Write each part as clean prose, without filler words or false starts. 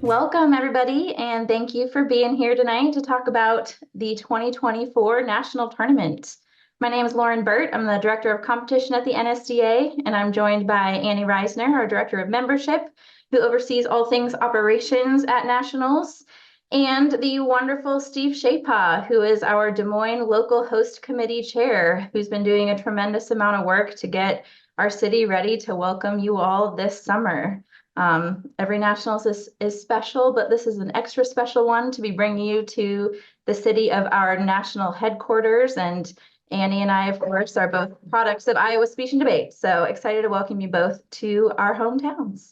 Welcome, everybody, and thank you for being here tonight to talk about the 2024 National Tournament. My name is Lauren Burt. I'm the Director of Competition at the NSDA, and I'm joined by Annie Reisner, our Director of Membership, who oversees all things operations at Nationals, and the wonderful Steve Shapa, who is our Des Moines Local Host Committee Chair, who's been doing a tremendous amount of work to get our city ready to welcome you all this summer. Every Nationals is special, but this is an extra special one to be bringing you to the city of our national headquarters. And Annie and I, of course, are both products of Iowa Speech and Debate. So excited to welcome you both to our hometowns.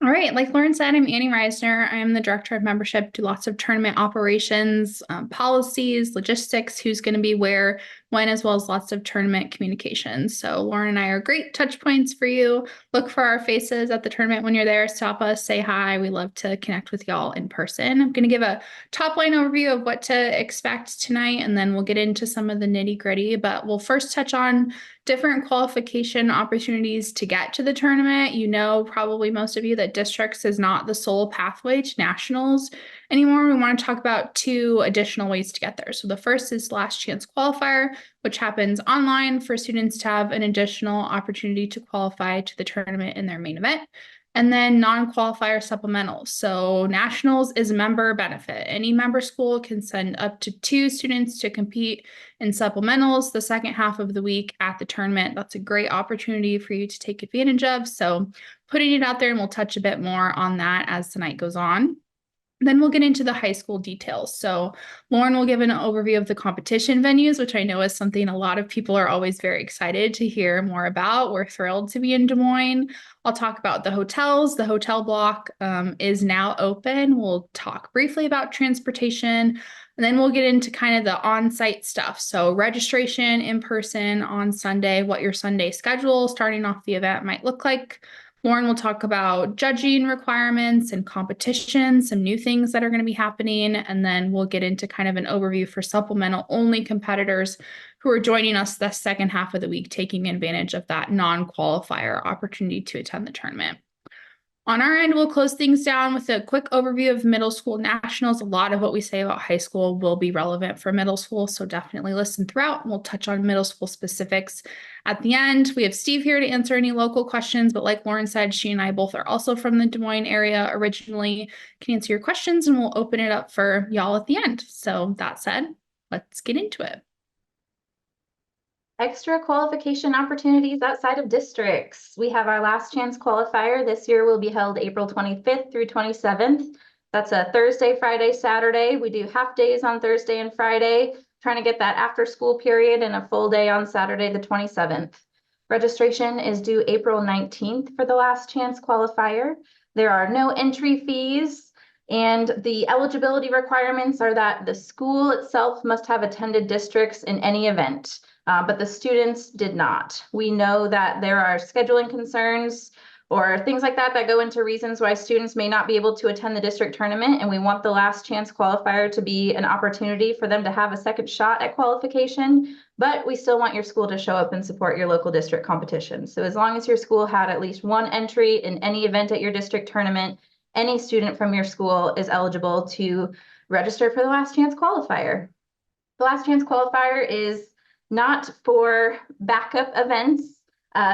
All right, like Lauren said, I'm Annie Reisner. I am the Director of Membership, do lots of tournament operations, policies, logistics, who's going to be where, when, as well as lots of tournament communications. So Lauren and I are great touch points for you. Look for our faces at the tournament when you're there. Stop us, say hi. We love to connect with y'all in person. I'm going to give a top line overview of what to expect tonight, and then we'll get into some of the nitty gritty. But we'll first touch on different qualification opportunities to get to the tournament. You know, probably most of you, that districts is not the sole pathway to nationals anymore. We want to talk about two additional ways to get there. So the first is last chance qualifier, which happens online for students to have an additional opportunity to qualify to the tournament in their main event. And then non-qualifier supplementals. So nationals is a member benefit. Any member school can send up to 2 students to compete in supplementals the second half of the week at the tournament. That's a great opportunity for you to take advantage of. So putting it out there, and we'll touch a bit more on that as the night goes on. Then we'll get into the high school details. So Lauren will give an overview of the competition venues, which I know is something a lot of people are always very excited to hear more about. We're thrilled to be in Des Moines. I'll talk about the hotels. The hotel block is now open. We'll talk briefly about transportation, and then we'll get into kind of the on-site stuff. So registration in person on Sunday, what your Sunday schedule starting off the event might look like. Lauren will talk about judging requirements and competition, some new things that are going to be happening, and then we'll get into kind of an overview for supplemental only competitors who are joining us the second half of the week, taking advantage of that non-qualifier opportunity to attend the tournament. On our end, we'll close things down with a quick overview of middle school nationals. A lot of what we say about high school will be relevant for middle school, so definitely listen throughout, and we'll touch on middle school specifics at the end. We have Steve here to answer any local questions, but like Lauren said, she and I both are also from the Des Moines area originally, can answer your questions, and we'll open it up for y'all at the end. So that said, let's get into it. Extra qualification opportunities outside of districts. We have our last chance qualifier. This year will be held April 25th through 27th. That's a Thursday, Friday, Saturday. We do half days on Thursday and Friday, trying to get that after school period and a full day on Saturday, the 27th. Registration is due April 19th for the last chance qualifier. There are no entry fees, and the eligibility requirements are that the school itself must have attended districts in any event. But the students did not. We know that there are scheduling concerns or things like that that go into reasons why students may not be able to attend the district tournament, and we want the last chance qualifier to be an opportunity for them to have a second shot at qualification, but we still want your school to show up and support your local district competition. So as long as your school had at least one entry in any event at your district tournament, any student from your school is eligible to register for the last chance qualifier. The last chance qualifier is not for backup events.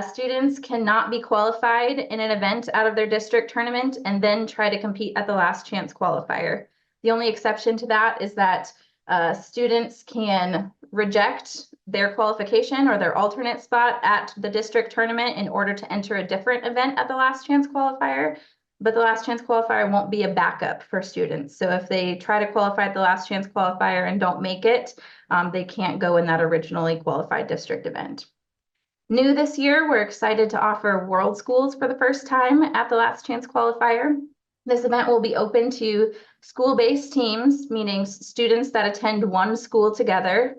Students cannot be qualified in an event out of their district tournament and then try to compete at the last chance qualifier. The only exception to that is that students can reject their qualification or their alternate spot at the district tournament in order to enter a different event at the last chance qualifier. But the last chance qualifier won't be a backup for students. So if they try to qualify at the last chance qualifier and don't make it, they can't go in that originally qualified district event. New this year, we're excited to offer World Schools for the first time at the last chance qualifier. This event will be open to school-based teams, meaning students that attend one school together.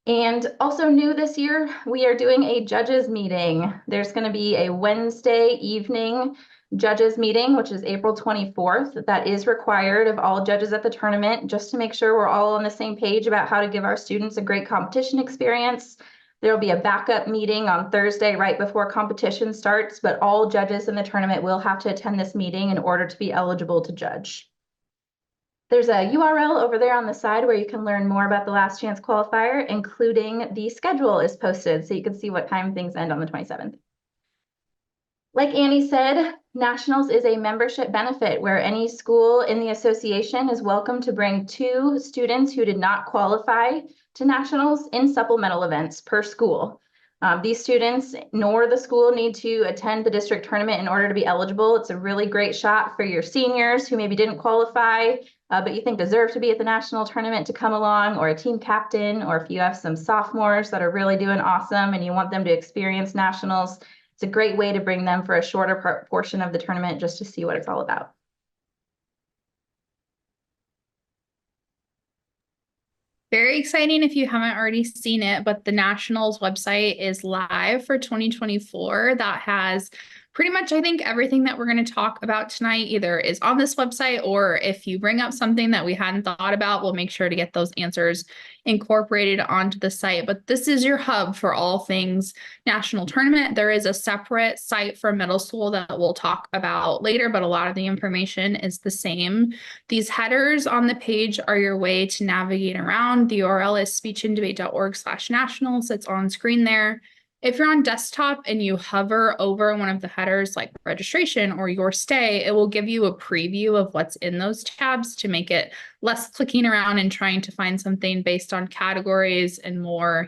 And also new this year, we are doing a judges meeting. There's going to be a Wednesday evening judges meeting, which is April 24th. That is required of all judges at the tournament, just to make sure we're all on the same page about how to give our students a great competition experience. There'll be a backup meeting on Thursday right before competition starts, but all judges in the tournament will have to attend this meeting in order to be eligible to judge. There's a URL over there on the side where you can learn more about the Last Chance Qualifier, including the schedule is posted, so you can see what time things end on the 27th. Like Annie said, Nationals is a membership benefit where any school in the association is welcome to bring 2 students who did not qualify to Nationals in supplemental events per school. These students nor the school need to attend the district tournament in order to be eligible. It's a really great shot for your seniors who maybe didn't qualify, but you think deserve to be at the national tournament to come along, or a team captain, or if you have some sophomores that are really doing awesome and you want them to experience nationals, it's a great way to bring them for a shorter portion of the tournament just to see what it's all about. Very exciting if you haven't already seen it, but the Nationals website is live for 2024. That has pretty much, I think, everything that we're going to talk about tonight either is on this website, or if you bring up something that we hadn't thought about, we'll make sure to get those answers incorporated onto the site. But this is your hub for all things national tournament. There is a separate site for middle school that we'll talk about later, but a lot of the information is the same. These headers on the page are your way to navigate around. The URL is speechanddebate.org/nationals. It's on screen there. If you're on desktop and you hover over one of the headers like registration or your stay, it will give you a preview of what's in those tabs to make it less clicking around and trying to find something based on categories and more,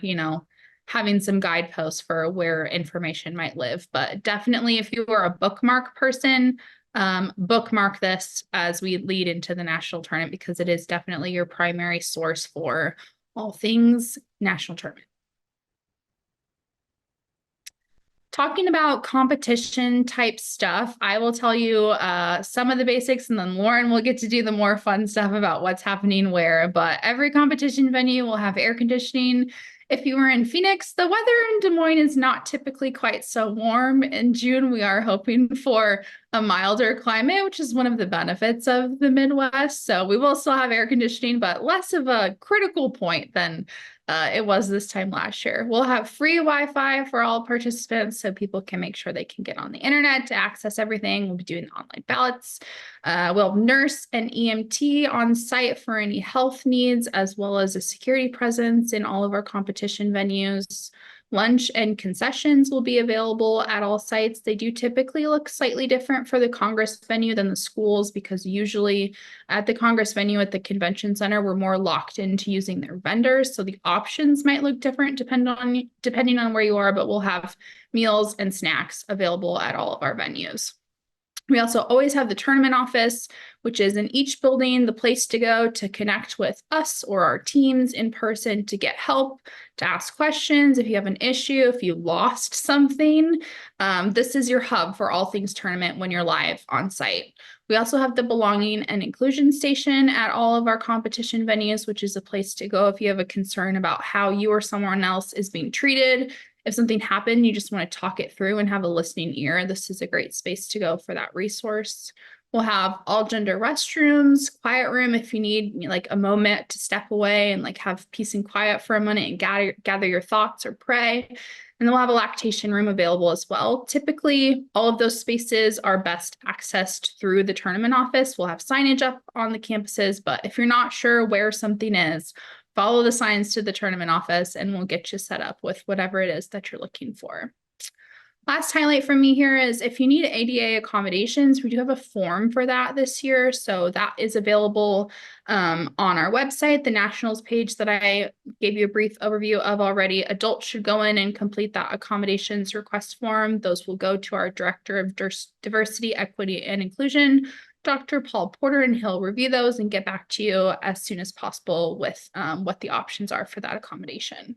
having some guideposts for where information might live. But definitely if you are a bookmark person, bookmark this as we lead into the national tournament, because it is definitely your primary source for all things national tournament. Talking about competition type stuff, I will tell you some of the basics, and then Lauren will get to do the more fun stuff about what's happening where. But every competition venue will have air conditioning. If you were in Phoenix, the weather in Des Moines is not typically quite so warm. In June, we are hoping for a milder climate, which is one of the benefits of the Midwest. So we will still have air conditioning, but less of a critical point than it was this time last year. We'll have free Wi-Fi for all participants so people can make sure they can get on the internet to access everything. We'll be doing online ballots. We'll have nurse and EMT on site for any health needs, as well as a security presence in all of our competition venues. Lunch and concessions will be available at all sites. They do typically look slightly different for the Congress venue than the schools, because usually at the Congress venue at the convention center, we're more locked into using their vendors. So the options might look different depending on where you are, but we'll have meals and snacks available at all of our venues. We also always have the tournament office, which is in each building, the place to go to connect with us or our teams in person, to get help, to ask questions. If you have an issue, if you lost something, this is your hub for all things tournament when you're live on site. We also have the belonging and inclusion station at all of our competition venues, which is a place to go if you have a concern about how you or someone else is being treated. If something happened, you just want to talk it through and have a listening ear, this is a great space to go for that resource. We'll have all gender restrooms, quiet room if you need like a moment to step away and like have peace and quiet for a minute and gather your thoughts or pray. And then we'll have a lactation room available as well. Typically, all of those spaces are best accessed through the tournament office. We'll have signage up on the campuses, but if you're not sure where something is, follow the signs to the tournament office and we'll get you set up with whatever it is that you're looking for. Last highlight from me here is if you need ADA accommodations, we do have a form for that this year. So that is available on our website, the Nationals page that I gave you a brief overview of already. Adults should go in and complete that accommodations request form. Those will go to our Director of Diversity, Equity, and Inclusion, Dr. Paul Porter, and he'll review those and get back to you as soon as possible with what the options are for that accommodation.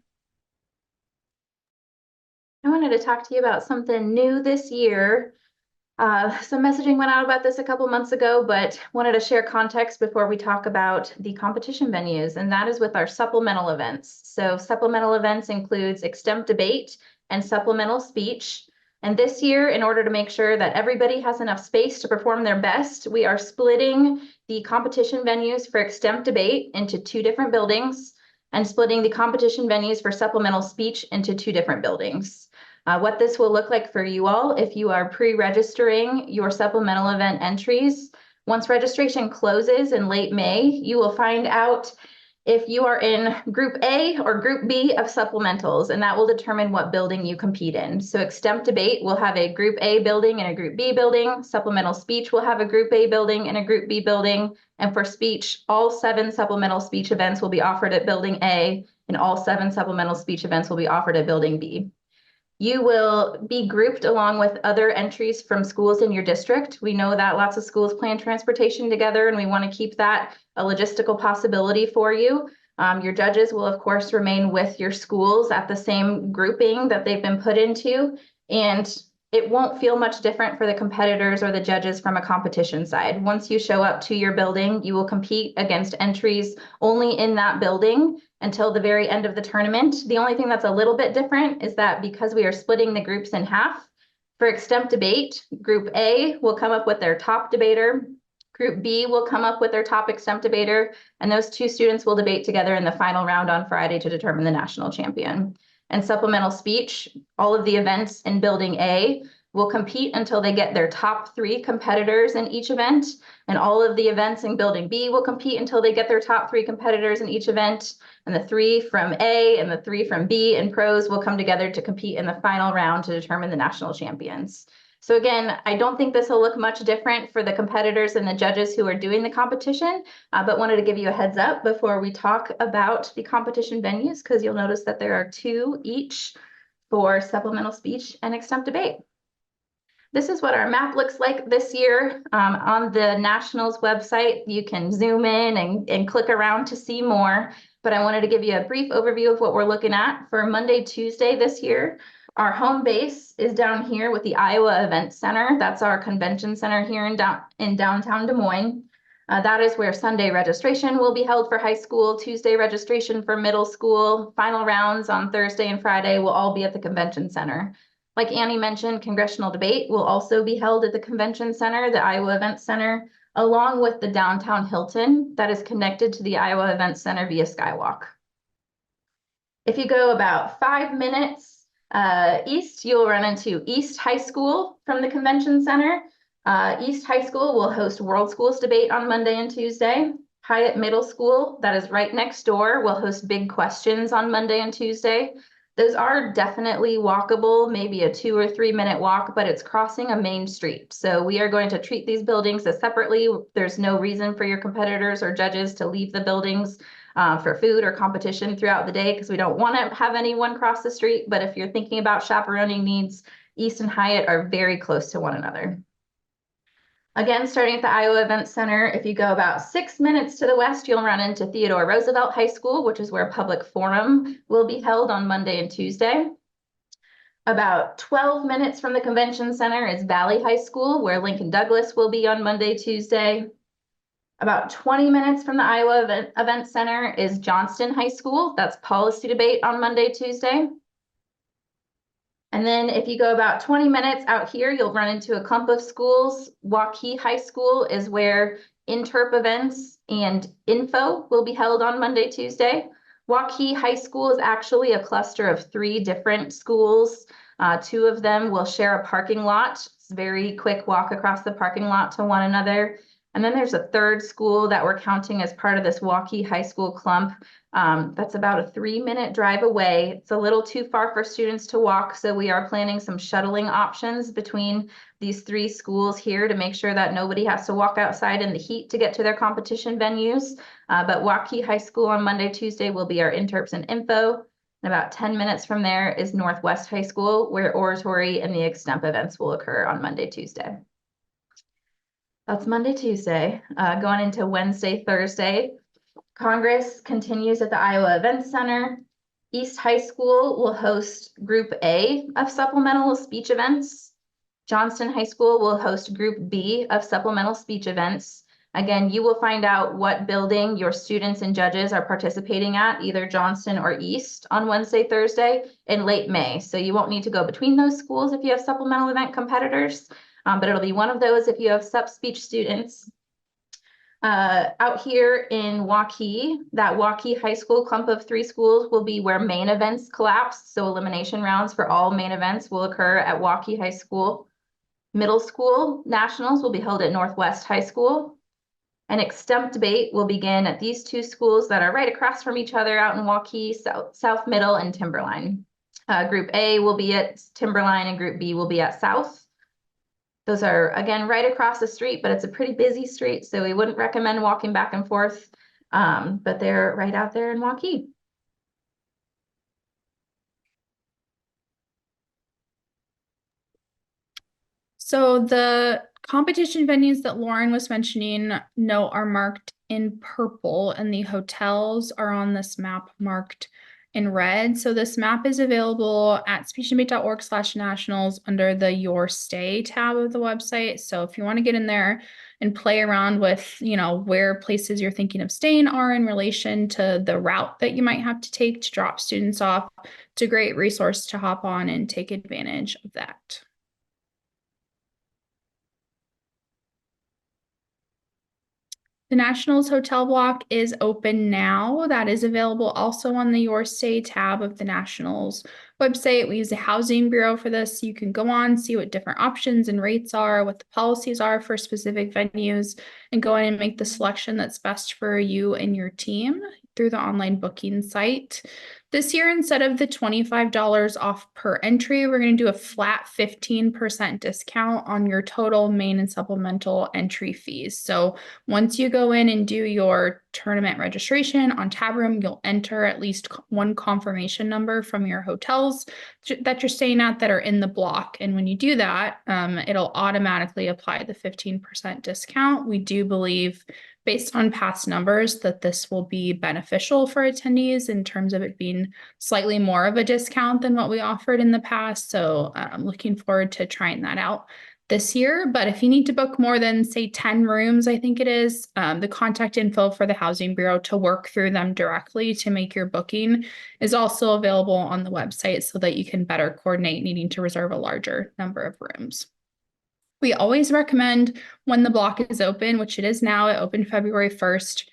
I wanted to talk to you about something new this year. Some messaging went out about this a couple months ago, but wanted to share context before we talk about the competition venues, and that is with our supplemental events. So supplemental events includes extemp debate and supplemental speech. And this year, in order to make sure that everybody has enough space to perform their best, we are splitting the competition venues for extemp debate into 2 different buildings. and splitting the competition venues for supplemental speech into 2 different buildings. What this will look like for you all if you are pre-registering your supplemental event entries. Once registration closes in late May, you will find out if you are in Group A or Group B of supplementals, and that will determine what building you compete in. So extemp debate will have a Group A building and a Group B building. Supplemental speech will have a Group A building and a Group B building. And for speech, all 7 supplemental speech events will be offered at Building A, and all 7 supplemental speech events will be offered at Building B. You will be grouped along with other entries from schools in your district. We know that lots of schools plan transportation together, and we want to keep that a logistical possibility for you. Your judges will, of course, remain with your schools at the same grouping that they've been put into, and it won't feel much different for the competitors or the judges from a competition side. Once you show up to your building, you will compete against entries only in that building until the very end of the tournament. The only thing that's a little bit different is that because we are splitting the groups in half, for extemp debate, Group A will come up with their top debater, Group B will come up with their top extemp debater, and those 2 students will debate together in the final round on Friday to determine the national champion. And supplemental speech, all of the events in Building A will compete until they get their top 3 competitors in each event, and all of the events in Building B will compete until they get their top 3 competitors in each event, and the 3 from A and the 3 from B in pros will come together to compete in the final round to determine the national champions. So again, I don't think this will look much different for the competitors and the judges who are doing the competition, but wanted to give you a heads up before we talk about the competition venues, because you'll notice that there are 2 each for supplemental speech and extemp debate. This is what our map looks like this year. On the Nationals website, you can zoom in and click around to see more, but I wanted to give you a brief overview of what we're looking at for Monday, Tuesday this year. Our home base is down here with the Iowa Event Center. That's our convention center here in downtown Des Moines. That is where Sunday registration will be held for high school, Tuesday registration for middle school. Final rounds on Thursday and Friday will all be at the convention center. Like Annie mentioned, congressional debate will also be held at the convention center, the Iowa Event Center, along with the downtown Hilton that is connected to the Iowa Event Center via Skywalk. If you go about 5 minutes east, you'll run into East High School from the convention center. East High School will host World Schools debate on Monday and Tuesday. Hyatt Middle School, that is right next door, will host Big Questions on Monday and Tuesday. Those are definitely walkable, maybe a 2 or 3 minute walk, but it's crossing a main street. So we are going to treat these buildings as separately. There's no reason for your competitors or judges to leave the buildings for food or competition throughout the day, because we don't want to have anyone cross the street. But if you're thinking about chaperoning needs, East and Hyatt are very close to one another. Again, starting at the Iowa Event Center, if you go about 6 minutes to the west, you'll run into Theodore Roosevelt High School, which is where Public Forum will be held on Monday and Tuesday. About 12 minutes from the convention center is Valley High School, where Lincoln Douglas will be on Monday, Tuesday. About 20 minutes from the Iowa Event Center is Johnston High School. That's policy debate on Monday, Tuesday. And then if you go about 20 minutes out here, you'll run into a clump of schools. Waukee High School is where interp events and info will be held on Monday, Tuesday. Waukee High School is actually a cluster of 3 different schools. 2 of them will share a parking lot. It's a very quick walk across the parking lot to one another. And then there's a 3rd school that we're counting as part of this Waukee High School clump. That's about a 3-minute drive away. It's a little too far for students to walk, so we are planning some shuttling options between these 3 schools here to make sure that nobody has to walk outside in the heat to get to their competition venues. But Waukee High School on Monday, Tuesday will be our interps and info. And about 10 minutes from there is Northwest High School, where oratory and the extemp events will occur on Monday, Tuesday. That's Monday, Tuesday. Going into Wednesday, Thursday, Congress continues at the Iowa Event Center. East High School will host Group A of supplemental speech events. Johnston High School will host Group B of supplemental speech events. Again, you will find out what building your students and judges are participating at, either Johnston or East, on Wednesday, Thursday in late May. So you won't need to go between those schools if you have supplemental event competitors. But it'll be one of those if you have sub speech students. Out here in Waukee, that Waukee High School clump of 3 schools will be where main events collapse. So elimination rounds for all main events will occur at Waukee High School. Middle school nationals will be held at Northwest High School. An extemp debate will begin at these 2 schools that are right across from each other out in Waukee, South Middle and Timberline. Group A will be at Timberline and Group B will be at South. Those are, again, right across the street, but it's a pretty busy street, so we wouldn't recommend walking back and forth, but they're right out there in Waukee. So the competition venues that Lauren was mentioning, are marked in purple, and the hotels are on this map marked in red. So this map is available at speechanddebate.org/nationals under the Your Stay tab of the website. So if you want to get in there and play around with, where places you're thinking of staying are in relation to the route that you might have to take to drop students off, it's a great resource to hop on and take advantage of that. The Nationals hotel block is open now. That is available also on the Your Stay tab of the Nationals website. We use the Housing Bureau for this. You can go on, see what different options and rates are, what the policies are for specific venues, and go in and make the selection that's best for you and your team through the online booking site. This year, instead of the $25 off per entry, we're going to do a flat 15% discount on your total main and supplemental entry fees. So once you go in and do your tournament registration on tab room, you'll enter at least one confirmation number from your hotels that you're staying at that are in the block. And when you do that, it'll automatically apply the 15% discount. We do believe, based on past numbers, that this will be beneficial for attendees in terms of it being slightly more of a discount than what we offered in the past. So I'm looking forward to trying that out this year. But if you need to book more than, say, 10 rooms, I think it is, the contact info for the Housing Bureau to work through them directly to make your booking is also available on the website so that you can better coordinate needing to reserve a larger number of rooms. We always recommend when the block is open, which it is now, it opened February 1st,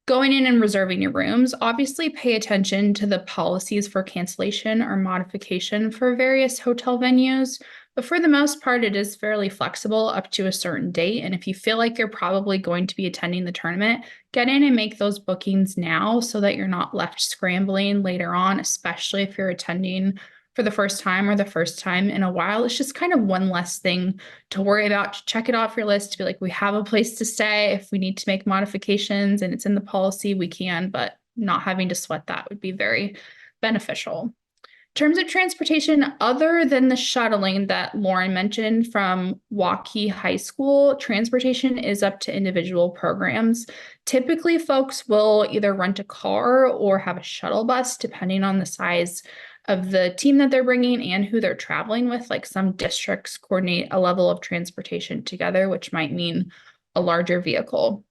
going in and reserving your rooms. Obviously, pay attention to the policies for cancellation or modification for various hotel venues. But for the most part, it is fairly flexible up to a certain date. And if you feel like you're probably going to be attending the tournament, get in and make those bookings now so that you're not left scrambling later on, especially if you're attending for the first time or the first time in a while. It's just kind of one less thing to worry about, to check it off your list, to be like, we have a place to stay. If we need to make modifications and it's in the policy, we can, but not having to sweat that would be very beneficial. In terms of transportation, other than the shuttling that Lauren mentioned from Waukee High School, transportation is up to individual programs. Typically, folks will either rent a car or have a shuttle bus, depending on the size of the team that they're bringing and who they're traveling with. Like some districts coordinate a level of transportation together, which might mean a larger vehicle.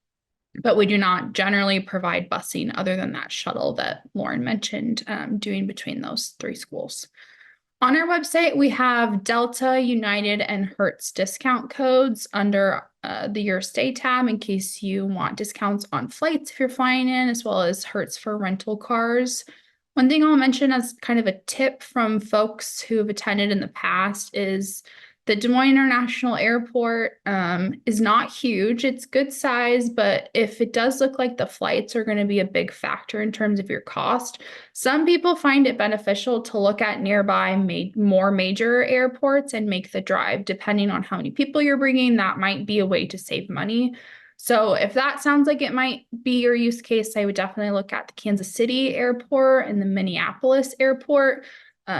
But we do not generally provide busing other than that shuttle that Lauren mentioned, doing between those 3 schools. On our website, we have Delta, United, and Hertz discount codes under the Your Stay tab in case you want discounts on flights if you're flying in, as well as Hertz for rental cars. One thing I'll mention as kind of a tip from folks who have attended in the past is the Des Moines International Airport is not huge. It's good size, but if it does look like the flights are going to be a big factor in terms of your cost, some people find it beneficial to look at nearby more major airports and make the drive. Depending on how many people you're bringing, that might be a way to save money. So if that sounds like it might be your use case, I would definitely look at the Kansas City airport and the Minneapolis airport.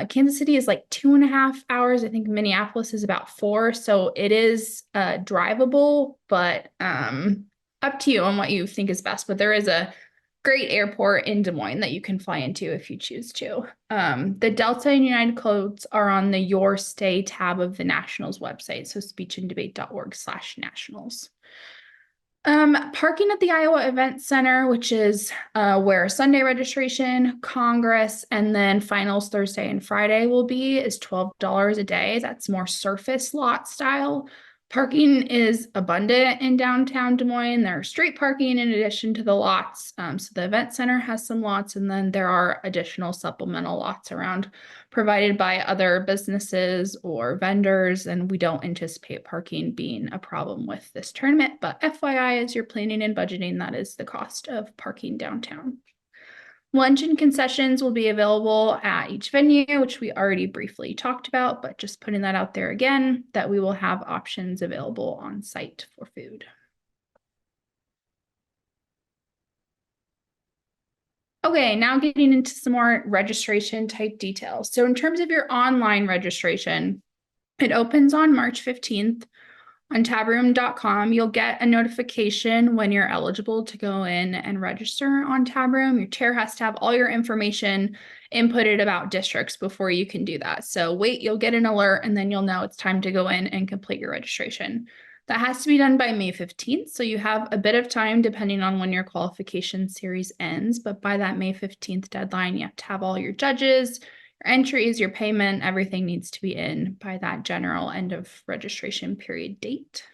Kansas City is like 2.5 hours. I think Minneapolis is about 4. So it is drivable, but up to you on what you think is best. But there is a great airport in Des Moines that you can fly into if you choose to. The Delta and United codes are on the Your Stay tab of the Nationals website. So speechanddebate.org/nationals. Parking at the Iowa Event Center, which is where Sunday registration, Congress, and then finals Thursday and Friday will be, is $12 a day. That's more surface lot style. Parking is abundant in downtown Des Moines. There are street parking in addition to the lots. So the event center has some lots, and then there are additional supplemental lots around provided by other businesses or vendors. And we don't anticipate parking being a problem with this tournament. But FYI, as you're planning and budgeting, that is the cost of parking downtown. Lunch and concessions will be available at each venue, which we already briefly talked about, but just putting that out there again, that we will have options available on site for food. Okay, now getting into some more registration type details. So in terms of your online registration, it opens on March 15th. On tabroom.com, you'll get a notification when you're eligible to go in and register on Tabroom. Your chair has to have all your information inputted about districts before you can do that. So wait, you'll get an alert, and then you'll know it's time to go in and complete your registration. That has to be done by May 15th. So you have a bit of time depending on when your qualification series ends. But by that May 15th deadline, you have to have all your judges, your entries, your payment, everything needs to be in by that general end of registration period date.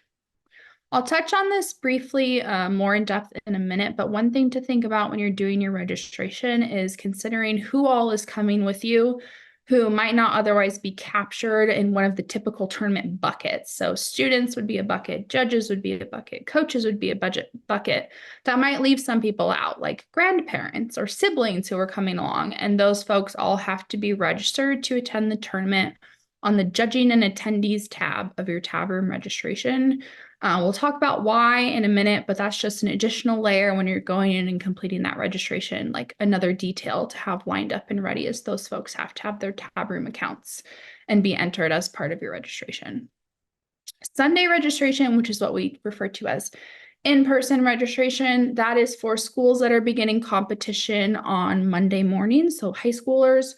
I'll touch on this briefly more in depth in a minute, but one thing to think about when you're doing your registration is considering who all is coming with you, who might not otherwise be captured in one of the typical tournament buckets. So students would be a bucket, judges would be a bucket, coaches would be a bucket. That might leave some people out, like grandparents or siblings who are coming along, and those folks all have to be registered to attend the tournament on the judging and attendees tab of your tab room registration. We'll talk about why in a minute, but that's just an additional layer when you're going in and completing that registration, like another detail to have lined up and ready, as those folks have to have their tab room accounts and be entered as part of your registration. Sunday registration, which is what we refer to as in-person registration, that is for schools that are beginning competition on Monday morning, so high schoolers,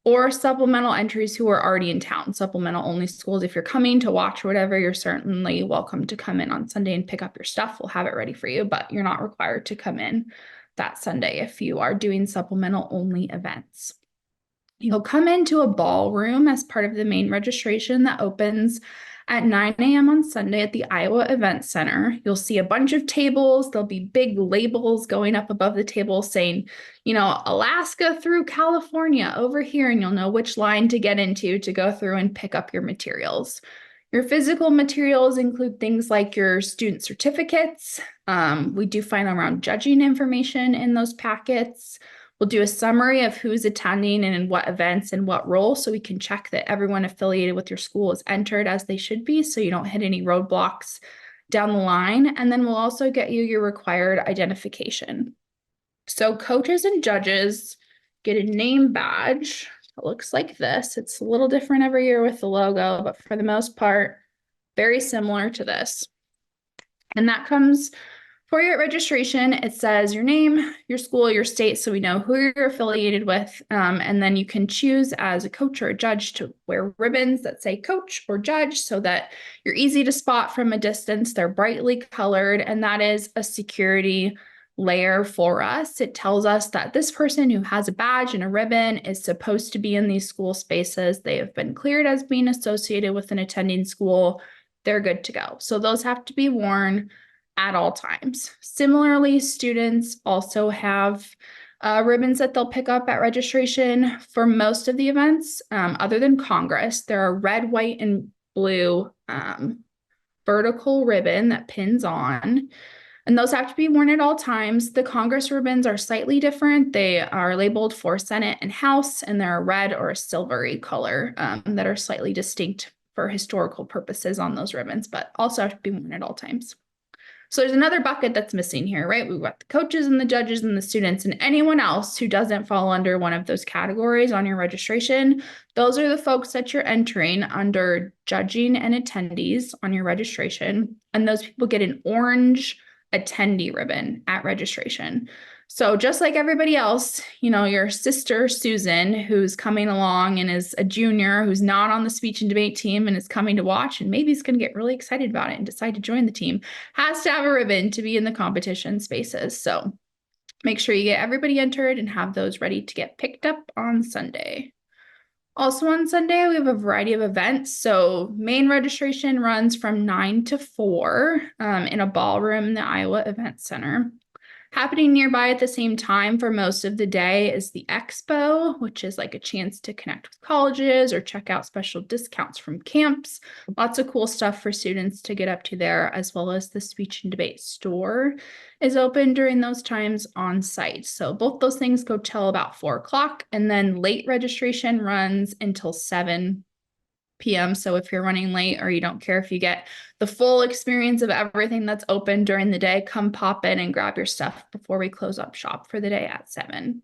or supplemental entries who are already in town. Supplemental only schools, if you're coming to watch or whatever, you're certainly welcome to come in on Sunday and pick up your stuff. We'll have it ready for you, but you're not required to come in that Sunday if you are doing supplemental only events. You'll come into a ballroom as part of the main registration that opens at 9 a.m. on Sunday at the Iowa Event Center. You'll see a bunch of tables. There'll be big labels going up above the table saying, you know, Alaska through California over here, and you'll know which line to get into to go through and pick up your materials. Your physical materials include things like your student certificates. We do final round judging information in those packets. We'll do a summary of who's attending and in what events and what role, so we can check that everyone affiliated with your school is entered as they should be, so you don't hit any roadblocks down the line. And then we'll also get you your required identification. So coaches and judges get a name badge. It looks like this. It's a little different every year with the logo, but for the most part, very similar to this. And that comes for your registration. It says your name, your school, your state, so we know who you're affiliated with. And then you can choose as a coach or a judge to wear ribbons that say coach or judge so that you're easy to spot from a distance. They're brightly colored, and that is a security layer for us. It tells us that this person who has a badge and a ribbon is supposed to be in these school spaces. They have been cleared as being associated with an attending school. They're good to go. So those have to be worn at all times. Similarly, students also have ribbons that they'll pick up at registration for most of the events. Other than Congress, there are red, white, and blue vertical ribbon that pins on, and those have to be worn at all times. The Congress ribbons are slightly different. They are labeled for Senate and House, and they're a red or a silvery color that are slightly distinct for historical purposes on those ribbons, but also have to be worn at all times. So there's another bucket that's missing here, right? We've got the coaches and the judges and the students, and anyone else who doesn't fall under one of those categories on your registration. Those are the folks that you're entering under judging and attendees on your registration. And those people get an orange attendee ribbon at registration. So just like everybody else, you know, your sister Susan, who's coming along and is a junior, who's not on the speech and debate team and is coming to watch, and maybe is going to get really excited about it and decide to join the team, has to have a ribbon to be in the competition spaces. So make sure you get everybody entered and have those ready to get picked up on Sunday. Also on Sunday, we have a variety of events. So main registration runs from 9 to 4 in a ballroom in the Iowa Event Center. Happening nearby at the same time for most of the day is the expo, which is like a chance to connect with colleges or check out special discounts from camps. Lots of cool stuff for students to get up to there, as well as the speech and debate store is open during those times on site. So both those things go till about 4 o'clock, and then late registration runs until 7 p.m. So if you're running late or you don't care if you get the full experience of everything that's open during the day, come pop in and grab your stuff before we close up shop for the day at 7.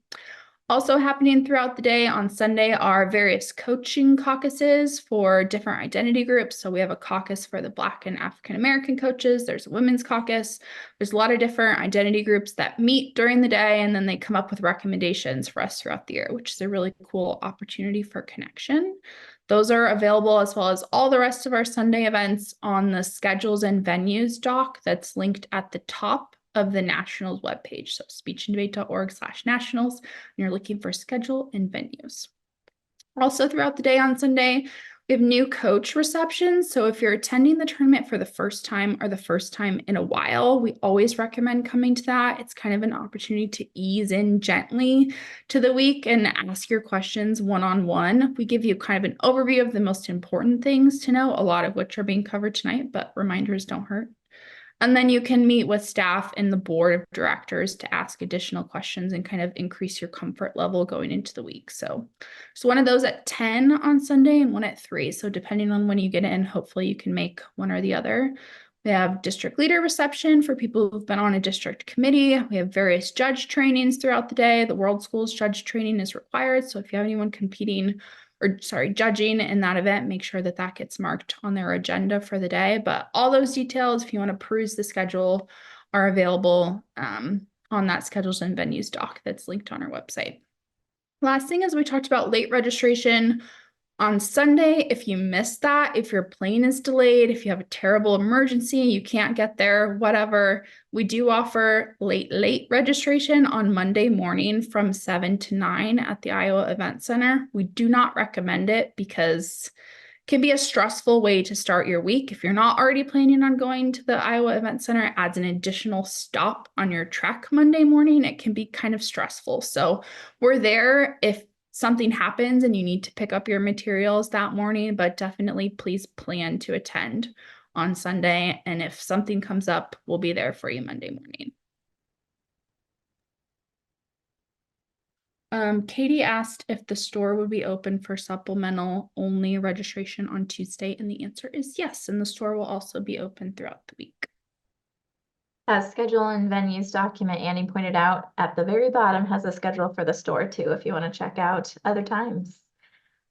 Also happening throughout the day on Sunday are various coaching caucuses for different identity groups. So we have a caucus for the Black and African American coaches. There's a women's caucus. There's a lot of different identity groups that meet during the day, and then they come up with recommendations for us throughout the year, which is a really cool opportunity for connection. Those are available, as well as all the rest of our Sunday events, on the schedules and venues doc that's linked at the top of the Nationals webpage. So speechanddebate.org/nationals, and you're looking for schedule and venues. Also throughout the day on Sunday, we have new coach receptions. So if you're attending the tournament for the first time or the first time in a while, we always recommend coming to that. It's kind of an opportunity to ease in gently to the week and ask your questions one-on-one. We give you kind of an overview of the most important things to know, a lot of which are being covered tonight, but reminders don't hurt. And then you can meet with staff and the board of directors to ask additional questions and kind of increase your comfort level going into the week. So one of those at 10 on Sunday and one at 3. So depending on when you get in, hopefully you can make one or the other. We have district leader reception for people who've been on a district committee. We have various judge trainings throughout the day. The World Schools judge training is required. So if you have anyone judging in that event, make sure that that gets marked on their agenda for the day. But all those details, if you want to peruse the schedule, are available on that schedules and venues doc that's linked on our website. Last thing is, we talked about late registration on Sunday. If you missed that, if your plane is delayed, if you have a terrible emergency, you can't get there, whatever, we do offer late registration on Monday morning from 7 to 9 at the Iowa Event Center. We do not recommend it because it can be a stressful way to start your week. If you're not already planning on going to the Iowa Event Center, it adds an additional stop on your trek Monday morning. It can be kind of stressful. So we're there if something happens and you need to pick up your materials that morning, but definitely please plan to attend on Sunday. And if something comes up, we'll be there for you Monday morning. Katie asked if the store would be open for supplemental only registration on Tuesday, and the answer is yes. And the store will also be open throughout the week. As schedule and venues document, Annie pointed out at the very bottom has a schedule for the store too, if you want to check out other times.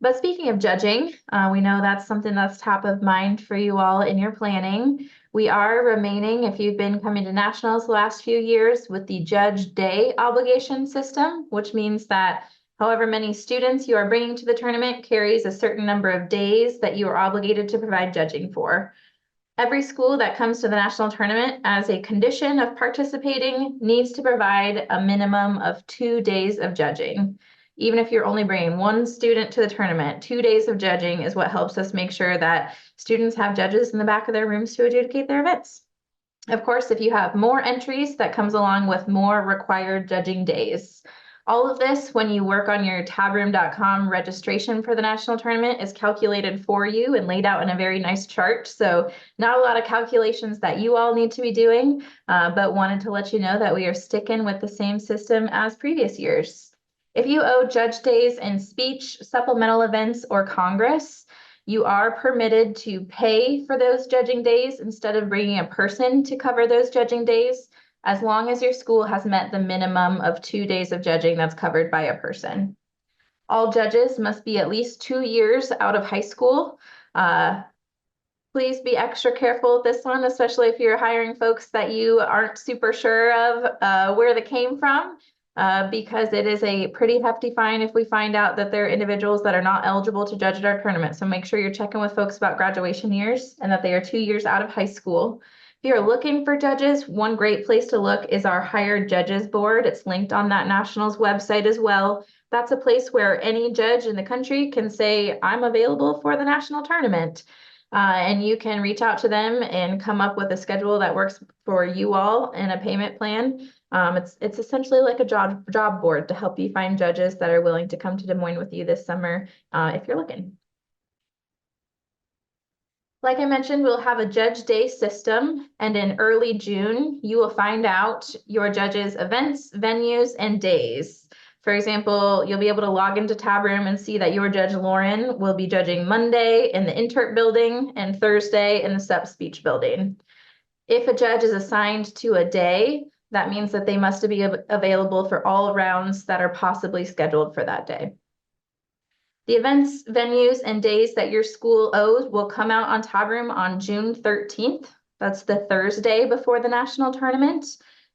But speaking of judging, we know that's something that's top of mind for you all in your planning. We are remaining, if you've been coming to nationals the last few years, with the judge day obligation system, which means that however many students you are bringing to the tournament carries a certain number of days that you are obligated to provide judging for. Every school that comes to the national tournament as a condition of participating needs to provide a minimum of 2 days of judging. Even if you're only bringing one student to the tournament, 2 days of judging is what helps us make sure that students have judges in the back of their rooms to adjudicate their events. Of course, if you have more entries, that comes along with more required judging days. All of this, when you work on your tabroom.com registration for the national tournament, is calculated for you and laid out in a very nice chart. So not a lot of calculations that you all need to be doing, but wanted to let you know that we are sticking with the same system as previous years. If you owe judge days in speech, supplemental events, or Congress, you are permitted to pay for those judging days instead of bringing a person to cover those judging days, as long as your school has met the minimum of 2 days of judging that's covered by a person. All judges must be at least 2 years out of high school. Please be extra careful with this one, especially if you're hiring folks that you aren't super sure of where they came from, because it is a pretty hefty fine if we find out that they're individuals that are not eligible to judge at our tournament. So make sure you're checking with folks about graduation years and that they are 2 years out of high school. If you're looking for judges, one great place to look is our hired judges board. It's linked on that nationals website as well, That's a place where any judge in the country can say, I'm available for the national tournament. And you can reach out to them and come up with a schedule that works for you all and a payment plan. It's essentially like a job board to help you find judges that are willing to come to Des Moines with you this summer, if you're looking. Like I mentioned, we'll have a judge day system, and in early June, you will find out your judges' events, venues, and days. For example, you'll be able to log into Tab Room and see that your Judge Lauren will be judging Monday in the Intert building and Thursday in the Sub Speech building. If a judge is assigned to a day, that means that they must be available for all rounds that are possibly scheduled for that day. The events, venues, and days that your school owes will come out on Tab Room on June 13th. That's the Thursday before the national tournament.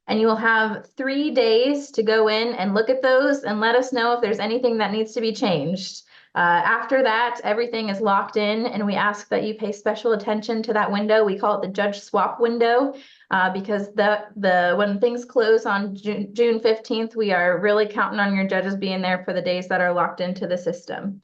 And you will have 3 days to go in and look at those and let us know if there's anything that needs to be changed. After that, everything is locked in, and we ask that you pay special attention to that window. We call it the judge swap window, because when things close on June 15th, we are really counting on your judges being there for the days that are locked into the system.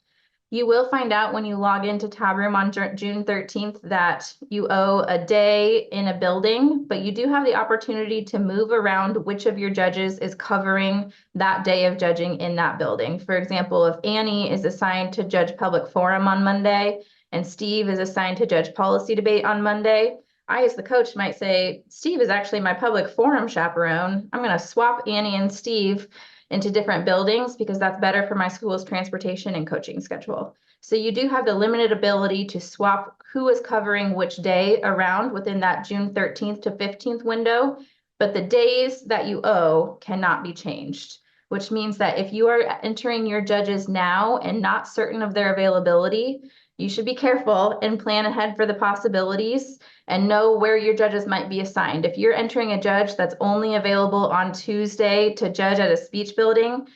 You will find out when you log into Tab Room on June 13th that you owe a day in a building, but you do have the opportunity to move around which of your judges is covering that day of judging in that building. For example, if Annie is assigned to judge public forum on Monday and Steve is assigned to judge policy debate on Monday, I, as the coach, might say, Steve is actually my public forum chaperone. I'm going to swap Annie and Steve into different buildings because that's better for my school's transportation and coaching schedule. So you do have the limited ability to swap who is covering which day around within that June 13th to 15th window, but the days that you owe cannot be changed, which means that if you are entering your judges now and not certain of their availability, you should be careful and plan ahead for the possibilities and know where your judges might be assigned. If you're entering a judge that's only available on Tuesday to judge at a speech building,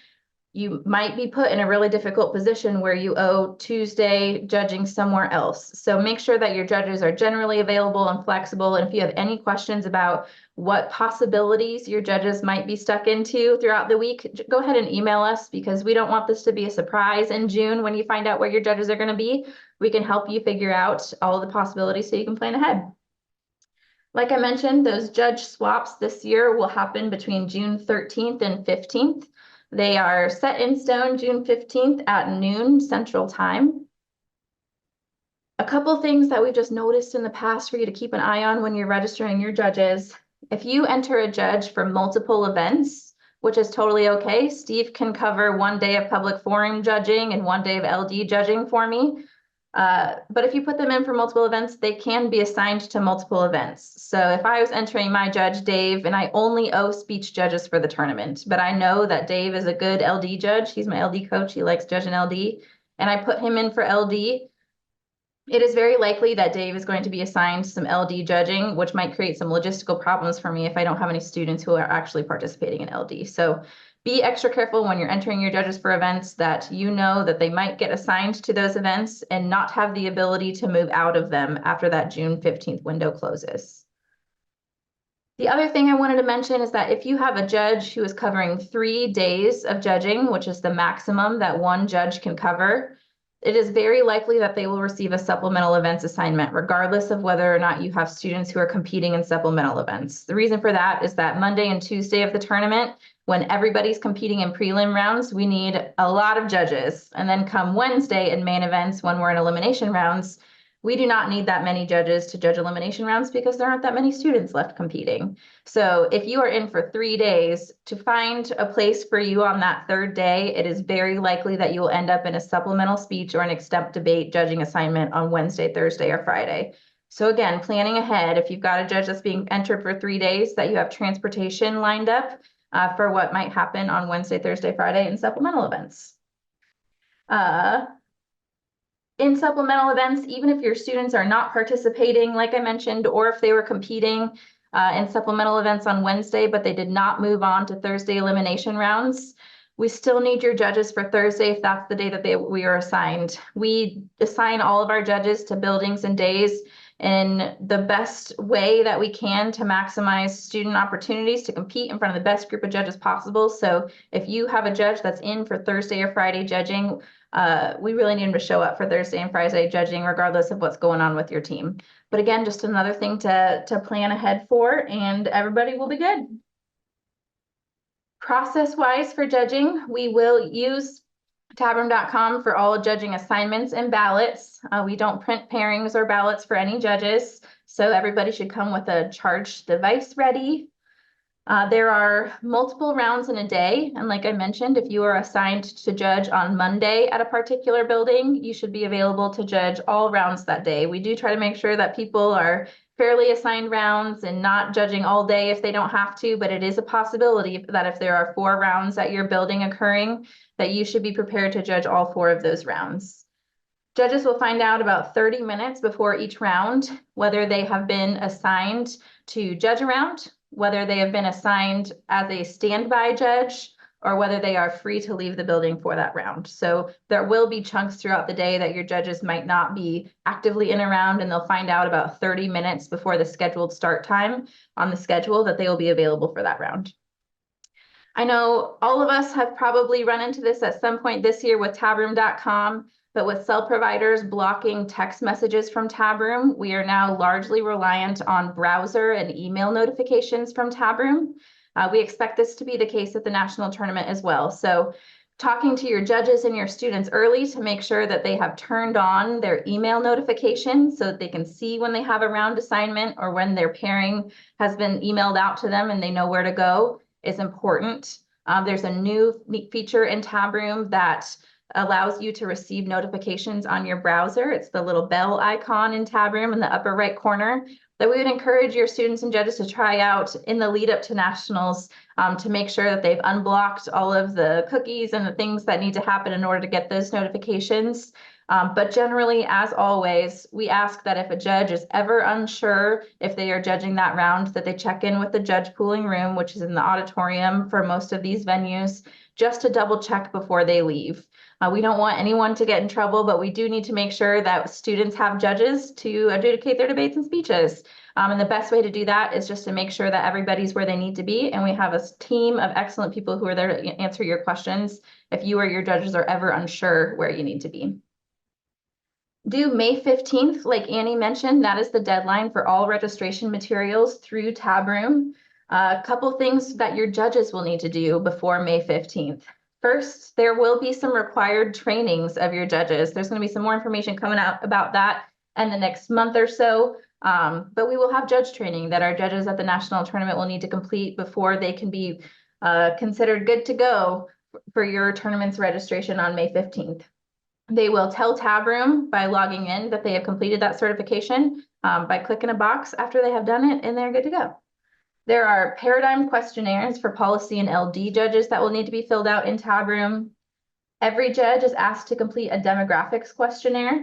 you might be put in a really difficult position where you owe Tuesday judging somewhere else. So make sure that your judges are generally available and flexible. And if you have any questions about what possibilities your judges might be stuck into throughout the week, go ahead and email us, because we don't want this to be a surprise in June when you find out where your judges are going to be. We can help you figure out all of the possibilities so you can plan ahead. Like I mentioned, those judge swaps this year will happen between June 13th and 15th. They are set in stone June 15th at noon Central Time. A couple things that we've just noticed in the past for you to keep an eye on when you're registering your judges. If you enter a judge for multiple events, which is totally okay, Steve can cover 1 day of public forum judging and 1 day of LD judging for me. But if you put them in for multiple events, they can be assigned to multiple events. So if I was entering my judge, Dave, and I only owe speech judges for the tournament, but I know that Dave is a good LD judge, he's my LD coach, he likes judging LD, and I put him in for LD, it is very likely that Dave is going to be assigned some LD judging, which might create some logistical problems for me if I don't have any students who are actually participating in LD. So be extra careful when you're entering your judges for events that you know that they might get assigned to those events and not have the ability to move out of them after that June 15th window closes. The other thing I wanted to mention is that if you have a judge who is covering 3 days of judging, which is the maximum that one judge can cover, it is very likely that they will receive a supplemental events assignment, regardless of whether or not you have students who are competing in supplemental events. The reason for that is that Monday and Tuesday of the tournament, when everybody's competing in prelim rounds, we need a lot of judges. And then come Wednesday in main events, when we're in elimination rounds, we do not need that many judges to judge elimination rounds because there aren't that many students left competing. So if you are in for 3 days, to find a place for you on that 3rd day, it is very likely that you will end up in a supplemental speech or an extemp debate judging assignment on Wednesday, Thursday, or Friday. So again, planning ahead, if you've got a judge that's being entered for 3 days, that you have transportation lined up for what might happen on Wednesday, Thursday, Friday in supplemental events. In supplemental events, even if your students are not participating, like I mentioned, or if they were competing in supplemental events on Wednesday, but they did not move on to Thursday elimination rounds, we still need your judges for Thursday if that's the day that we are assigned. We assign all of our judges to buildings and days in the best way that we can to maximize student opportunities to compete in front of the best group of judges possible. So if you have a judge that's in for Thursday or Friday judging, we really need them to show up for Thursday and Friday judging, regardless of what's going on with your team. But again, just another thing to plan ahead for, and everybody will be good. Process-wise for judging, we will use tabroom.com for all judging assignments and ballots. We don't print pairings or ballots for any judges, so everybody should come with a charged device ready. There are multiple rounds in a day, and like I mentioned, if you are assigned to judge on Monday at a particular building, you should be available to judge all rounds that day. We do try to make sure that people are fairly assigned rounds and not judging all day if they don't have to, but it is a possibility that if there are 4 rounds at your building occurring, that you should be prepared to judge all 4 of those rounds. Judges will find out about 30 minutes before each round whether they have been assigned to judge a round, whether they have been assigned as a standby judge, or whether they are free to leave the building for that round. So there will be chunks throughout the day that your judges might not be actively in a round, and they'll find out about 30 minutes before the scheduled start time on the schedule that they will be available for that round. I know all of us have probably run into this at some point this year with tabroom.com, but with cell providers blocking text messages from Tabroom, we are now largely reliant on browser and email notifications from Tabroom. We expect this to be the case at the national tournament as well. So talking to your judges and your students early to make sure that they have turned on their email notifications so that they can see when they have a round assignment or when their pairing has been emailed out to them and they know where to go is important. There's a new feature in Tabroom that allows you to receive notifications on your browser. It's the little bell icon in Tabroom in the upper right corner that we would encourage your students and judges to try out in the lead up to nationals to make sure that they've unblocked all of the cookies and the things that need to happen in order to get those notifications. But generally, as always, we ask that if a judge is ever unsure if they are judging that round, that they check in with the judge pooling room, which is in the auditorium for most of these venues, just to double check before they leave. We don't want anyone to get in trouble, but we do need to make sure that students have judges to adjudicate their debates and speeches. And the best way to do that is just to make sure that everybody's where they need to be. And we have a team of excellent people who are there to answer your questions if you or your judges are ever unsure where you need to be. Due May 15th, like Annie mentioned, that is the deadline for all registration materials through Tabroom. A couple things that your judges will need to do before May 15th. First, there will be some required trainings of your judges. There's going to be some more information coming out about that in the next month or so. But we will have judge training that our judges at the national tournament will need to complete before they can be considered good to go for your tournament's registration on May 15th. They will tell Tabroom by logging in that they have completed that certification by clicking a box after they have done it, and they're good to go. There are paradigm questionnaires for policy and LD judges that will need to be filled out in Tabroom. Every judge is asked to complete a demographics questionnaire.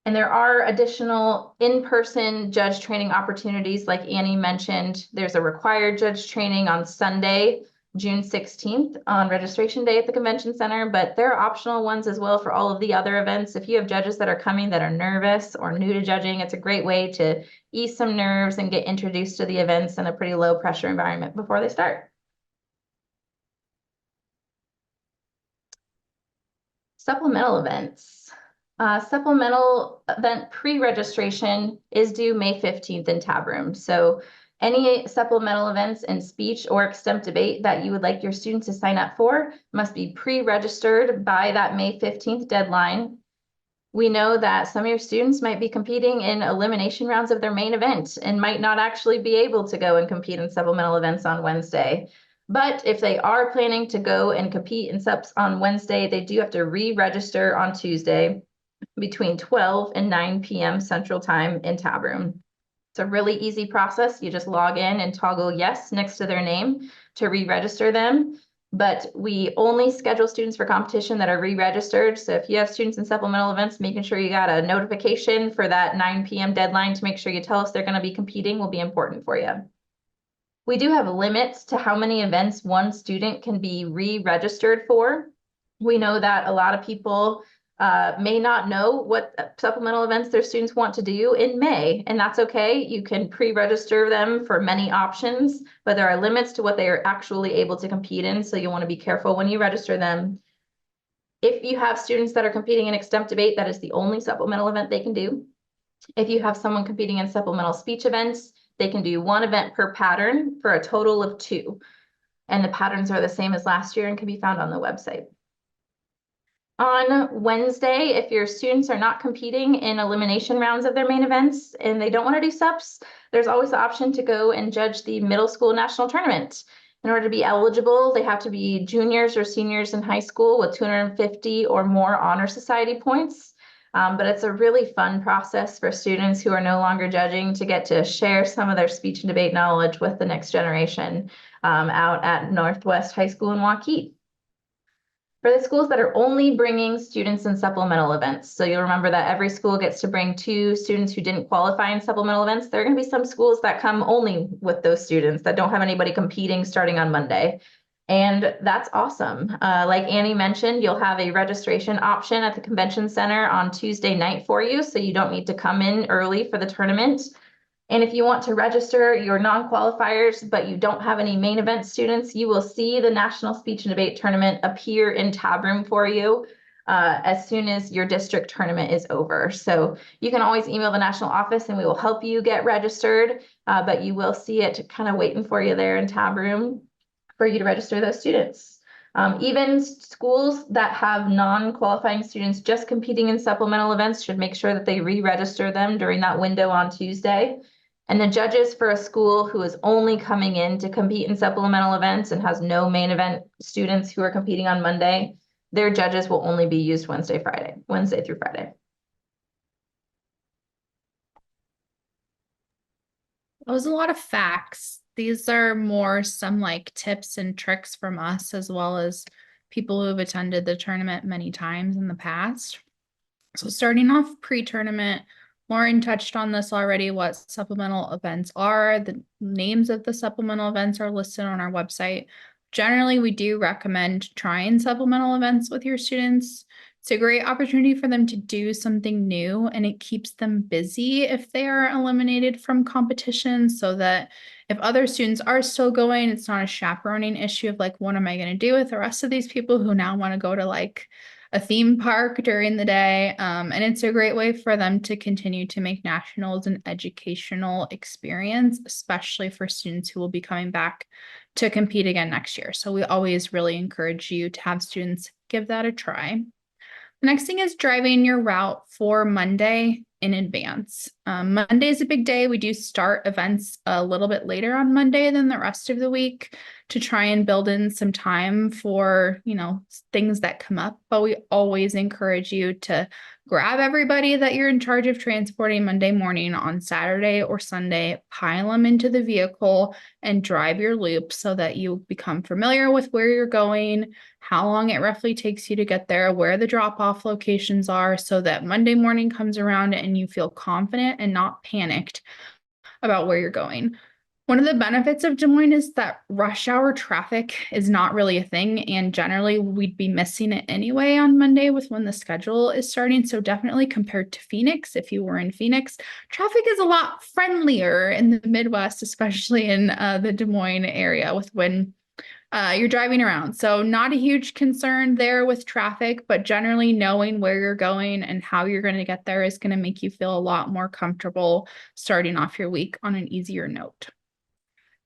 And there are additional in-person judge training opportunities like Annie mentioned. There's a required judge training on Sunday, June 16th on registration day at the convention center, but there are optional ones as well for all of the other events. If you have judges that are coming that are nervous or new to judging, it's a great way to ease some nerves and get introduced to the events in a pretty low pressure environment before they start. Supplemental events. Supplemental event pre-registration is due May 15th in Tabroom. So any supplemental events in speech or extemp debate that you would like your students to sign up for must be pre-registered by that May 15th deadline. We know that some of your students might be competing in elimination rounds of their main event and might not actually be able to go and compete in supplemental events on Wednesday. But if they are planning to go and compete in subs on Wednesday, they do have to re-register on Tuesday between 12 and 9 p.m. Central Time in Tabroom. It's a really easy process. You just log in and toggle yes next to their name to re-register them. But we only schedule students for competition that are re-registered. So if you have students in supplemental events, making sure you got a notification for that 9 p.m. deadline to make sure you tell us they're going to be competing will be important for you. We do have limits to how many events one student can be re-registered for. We know that a lot of people may not know what supplemental events their students want to do in May, and that's okay. You can pre-register them for many options, but there are limits to what they are actually able to compete in, so you want to be careful when you register them. If you have students that are competing in extemp debate, that is the only supplemental event they can do. If you have someone competing in supplemental speech events, they can do one event per pattern for a total of 2. And the patterns are the same as last year and can be found on the website. On Wednesday, if your students are not competing in elimination rounds of their main events and they don't want to do subs, there's always the option to go and judge the middle school national tournament. In order to be eligible, they have to be juniors or seniors in high school with 250 or more honor society points. But it's a really fun process for students who are no longer judging to get to share some of their speech and debate knowledge with the next generation out at Northwest High School in Waukee. For the schools that are only bringing students in supplemental events, so you'll remember that every school gets to bring 2 students who didn't qualify in supplemental events. There are going to be some schools that come only with those students that don't have anybody competing starting on Monday. And that's awesome. Like Annie mentioned, you'll have a registration option at the convention center on Tuesday night for you, so you don't need to come in early for the tournament. And if you want to register your non-qualifiers, but you don't have any main event students, you will see the National Speech and Debate Tournament appear in tab room for you as soon as your district tournament is over. So you can always email the national office and we will help you get registered, but you will see it kind of waiting for you there in tab room for you to register those students. Even schools that have non-qualifying students just competing in supplemental events should make sure that they re-register them during that window on Tuesday. And the judges for a school who is only coming in to compete in supplemental events and has no main event students who are competing on Monday, their judges will only be used Wednesday through Friday. That was a lot of facts. These are more some like tips and tricks from us, as well as people who have attended the tournament many times in the past. So starting off pre-tournament, Lauren touched on this already, what supplemental events are. The names of the supplemental events are listed on our website. Generally, we do recommend trying supplemental events with your students. It's a great opportunity for them to do something new, and it keeps them busy if they are eliminated from competition, so that if other students are still going, it's not a chaperoning issue of like, what am I going to do with the rest of these people who now want to go to like a theme park during the day. And it's a great way for them to continue to make nationals an educational experience, especially for students who will be coming back to compete again next year. So we always really encourage you to have students give that a try. The next thing is driving your route for Monday in advance. Monday is a big day. We do start events a little bit later on Monday than the rest of the week to try and build in some time for, things that come up. But we always encourage you to grab everybody that you're in charge of transporting Monday morning on Saturday or Sunday, pile them into the vehicle and drive your loop so that you become familiar with where you're going, how long it roughly takes you to get there, where the drop-off locations are, so that Monday morning comes around and you feel confident and not panicked about where you're going. One of the benefits of Des Moines is that rush hour traffic is not really a thing, and generally we'd be missing it anyway on Monday with when the schedule is starting. So definitely compared to Phoenix, if you were in Phoenix, traffic is a lot friendlier in the Midwest, especially in the Des Moines area with when you're driving around. So not a huge concern there with traffic, but generally knowing where you're going and how you're going to get there is going to make you feel a lot more comfortable starting off your week on an easier note.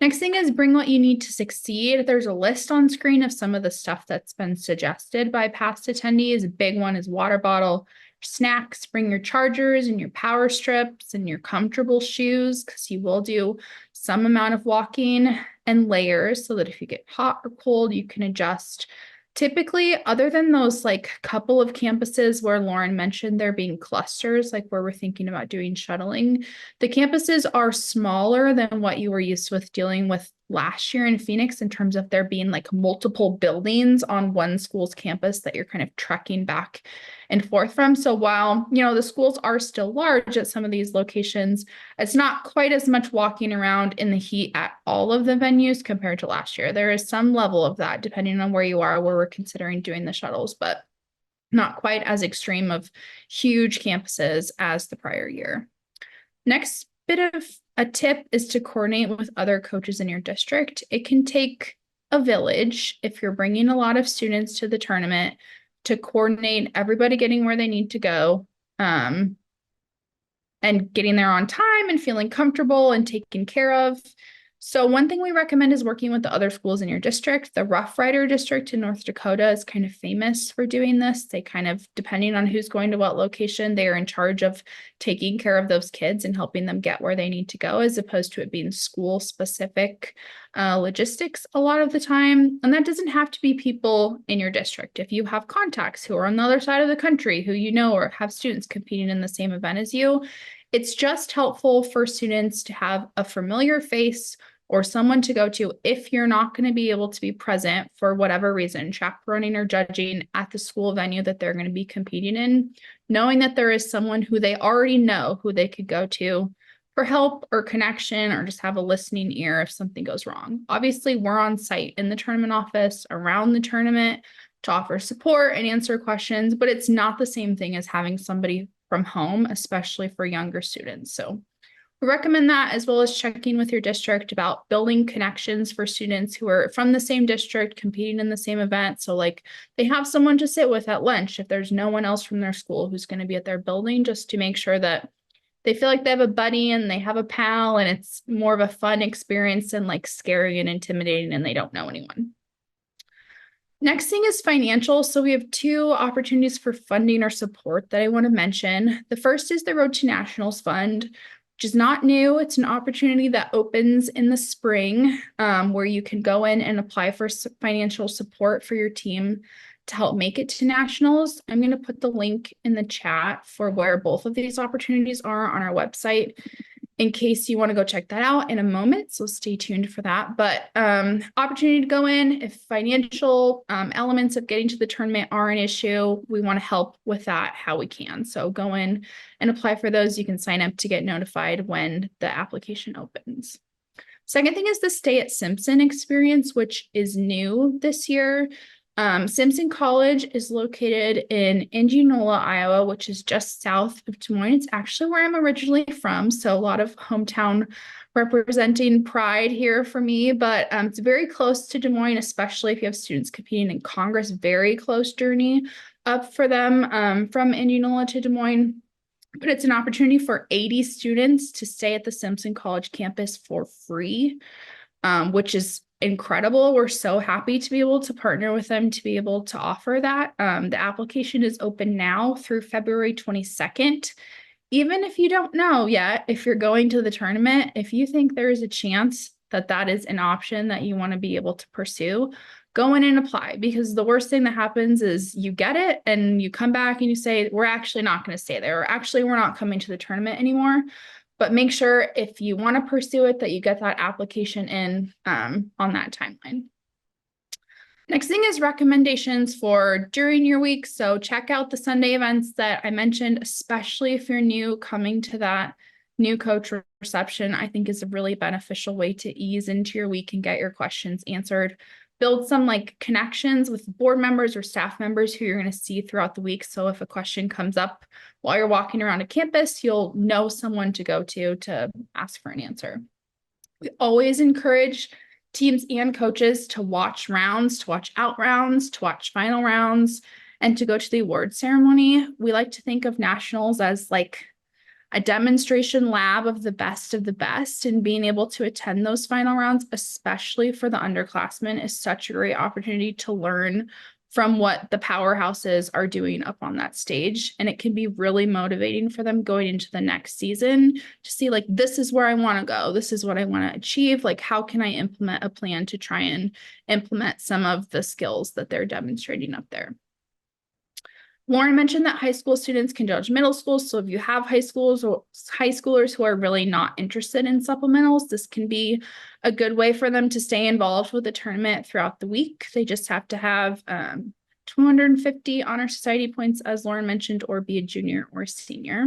Next thing is bring what you need to succeed. There's a list on screen of some of the stuff that's been suggested by past attendees. A big one is water bottle, snacks, bring your chargers and your power strips and your comfortable shoes, because you will do some amount of walking, and layers so that if you get hot or cold, you can adjust. Typically, other than those like couple of campuses where Lauren mentioned there being clusters, like where we're thinking about doing shuttling, the campuses are smaller than what you were used with dealing with last year in Phoenix in terms of there being like multiple buildings on one school's campus that you're kind of trekking back and forth from. So while, the schools are still large at some of these locations, it's not quite as much walking around in the heat at all of the venues compared to last year. There is some level of that depending on where you are, where we're considering doing the shuttles, but not quite as extreme of huge campuses as the prior year. Next bit of a tip is to coordinate with other coaches in your district. It can take a village if you're bringing a lot of students to the tournament to coordinate everybody getting where they need to go, and getting there on time and feeling comfortable and taken care of. So one thing we recommend is working with the other schools in your district. The Rough Rider district in North Dakota is kind of famous for doing this. They kind of, depending on who's going to what location, they are in charge of taking care of those kids and helping them get where they need to go, as opposed to it being school specific logistics a lot of the time. And that doesn't have to be people in your district. If you have contacts who are on the other side of the country, who you know, or have students competing in the same event as you, it's just helpful for students to have a familiar face or someone to go to if you're not going to be able to be present for whatever reason, chaperoning or judging at the school venue that they're going to be competing in, knowing that there is someone who they already know who they could go to for help or connection, or just have a listening ear if something goes wrong. Obviously, we're on site in the tournament office around the tournament to offer support and answer questions, but it's not the same thing as having somebody from home, especially for younger students. So we recommend that, as well as checking with your district about building connections for students who are from the same district competing in the same event. So like they have someone to sit with at lunch if there's no one else from their school who's going to be at their building, just to make sure that they feel like they have a buddy and they have a pal, and it's more of a fun experience than like scary and intimidating and they don't know anyone. Next thing is financial. So we have two opportunities for funding or support that I want to mention. The first is the Road to Nationals Fund, which is not new. It's an opportunity that opens in the spring, where you can go in and apply for financial support for your team to help make it to nationals. I'm going to put the link in the chat for where both of these opportunities are on our website, in case you want to go check that out in a moment. So stay tuned for that. But opportunity to go in if financial elements of getting to the tournament are an issue, we want to help with that how we can. So go in and apply for those. You can sign up to get notified when the application opens. Second thing is the Stay at Simpson experience, which is new this year. Simpson College is located in Indianola, Iowa, which is just south of Des Moines. It's actually where I'm originally from, so a lot of hometown representing pride here for me, but it's very close to Des Moines, especially if you have students competing in Congress. Very close journey up for them from Indianola to Des Moines. But it's an opportunity for 80 students to stay at the Simpson College campus for free, which is incredible. We're so happy to be able to partner with them to be able to offer that. The application is open now through February 22nd. Even if you don't know yet, if you're going to the tournament, if you think there is a chance that that is an option that you want to be able to pursue, go in and apply, because the worst thing that happens is you get it and you come back and you say, we're actually not going to stay there, or actually we're not coming to the tournament anymore. But make sure if you want to pursue it that you get that application in on that timeline. Next thing is recommendations for during your week. So check out the Sunday events that I mentioned, especially if you're new. Coming to that new coach reception, I think, is a really beneficial way to ease into your week and get your questions answered. Build some like connections with board members or staff members who you're going to see throughout the week. So if a question comes up while you're walking around a campus, you'll know someone to go to ask for an answer. We always encourage teams and coaches to watch rounds, to watch out rounds, to watch final rounds, and to go to the award ceremony. We like to think of nationals as like a demonstration lab of the best, and being able to attend those final rounds, especially for the underclassmen, is such a great opportunity to learn from what the powerhouses are doing up on that stage. And it can be really motivating for them going into the next season to see, like, this is where I want to go. This is what I want to achieve. Like, how can I implement a plan to try and implement some of the skills that they're demonstrating up there? Lauren mentioned that high school students can judge middle school. So if you have high schoolers who are really not interested in supplementals, this can be a good way for them to stay involved with the tournament throughout the week. They just have to have 250 honor society points, as Lauren mentioned, or be a junior or senior.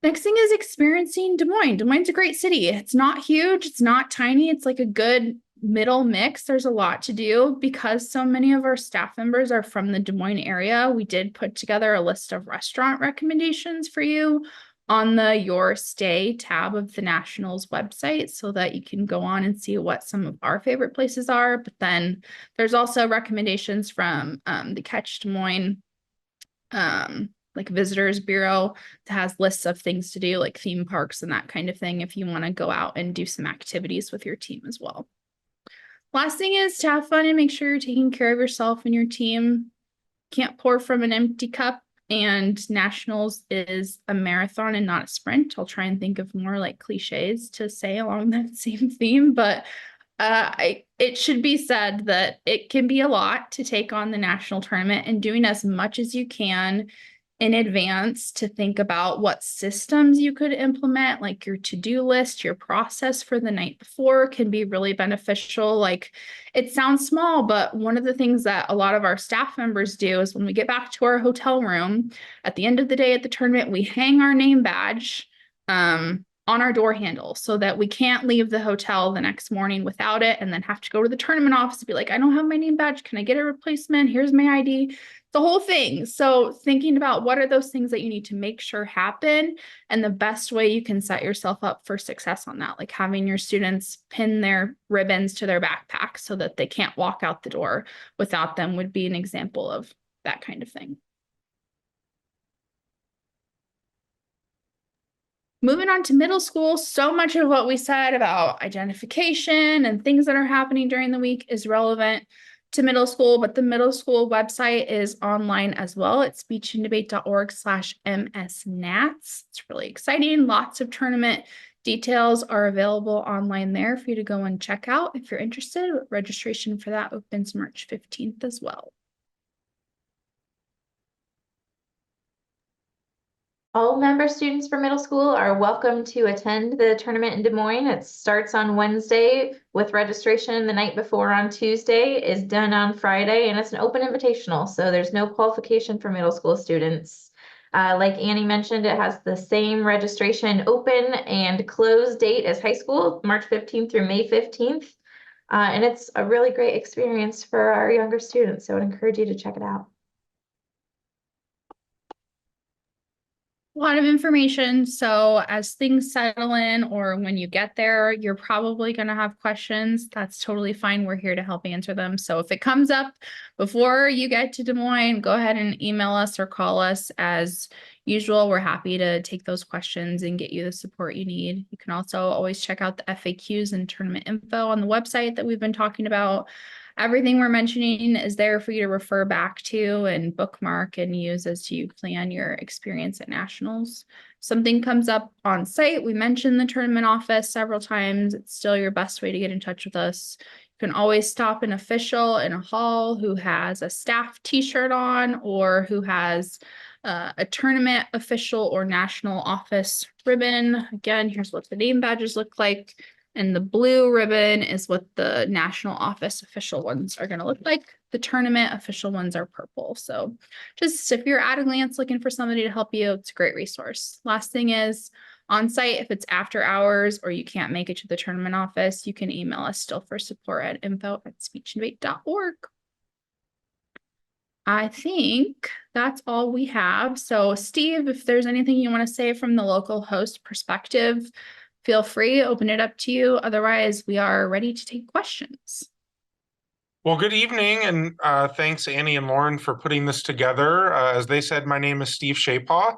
Next thing is experiencing Des Moines. Des Moines is a great city. It's not huge. It's not tiny. It's like a good middle mix. There's a lot to do because so many of our staff members are from the Des Moines area. We did put together a list of restaurant recommendations for you on the Your Stay tab of the Nationals website so that you can go on and see what some of our favorite places are. But then there's also recommendations from the Catch Des Moines like Visitors Bureau that has lists of things to do, like theme parks and that kind of thing, if you want to go out and do some activities with your team as well. Last thing is to have fun and make sure you're taking care of yourself and your team. Can't pour from an empty cup, and Nationals is a marathon and not a sprint. I'll try and think of more like cliches to say along that same theme, but it should be said that it can be a lot to take on the national tournament, and doing as much as you can in advance to think about what systems you could implement, like your to-do list, your process for the night before can be really beneficial. Like, it sounds small, but one of the things that a lot of our staff members do is when we get back to our hotel room at the end of the day at the tournament, we hang our name badge on our door handle so that we can't leave the hotel the next morning without it and then have to go to the tournament office and be like, I don't have my name badge. Can I get a replacement? Here's my ID. The whole thing. So thinking about what are those things that you need to make sure happen, and the best way you can set yourself up for success on that, like having your students pin their ribbons to their backpack so that they can't walk out the door without them, would be an example of that kind of thing. Moving on to middle school, so much of what we said about identification and things that are happening during the week is relevant to middle school, but the middle school website is online as well. It's speechanddebate.org/msnats. It's really exciting. Lots of tournament details are available online there for you to go and check out if you're interested. Registration for that opens March 15th as well. All member students for middle school are welcome to attend the tournament in Des Moines. It starts on Wednesday with registration the night before on Tuesday, is done on Friday, and it's an open invitational, so there's no qualification for middle school students. Like Annie mentioned, it has the same registration open and close date as high school, March 15th through May 15th. And it's a really great experience for our younger students, so I would encourage you to check it out. A lot of information. So as things settle in or when you get there, you're probably going to have questions. That's totally fine. We're here to help answer them. So if it comes up before you get to Des Moines, go ahead and email us or call us. As usual, we're happy to take those questions and get you the support you need. You can also always check out the FAQs and tournament info on the website that we've been talking about. Everything we're mentioning is there for you to refer back to and bookmark and use as you plan your experience at nationals. If something comes up on site, we mentioned the tournament office several times. It's still your best way to get in touch with us. You can always stop an official in a hall who has a staff t-shirt on or who has a tournament official or national office ribbon. Again, here's what the name badges look like. And the blue ribbon is what the national office official ones are going to look like. The tournament official ones are purple. So just if you're at a glance looking for somebody to help you, it's a great resource. Last thing is on site, if it's after hours or you can't make it to the tournament office, you can email us still for support at info@speechanddebate.org. I think that's all we have. So Steve, if there's anything you want to say from the local host perspective, feel free, open it up to you. Otherwise, we are ready to take questions. Well, good evening, and thanks Annie and Lauren for putting this together. As they said, my name is Steve Shapaw,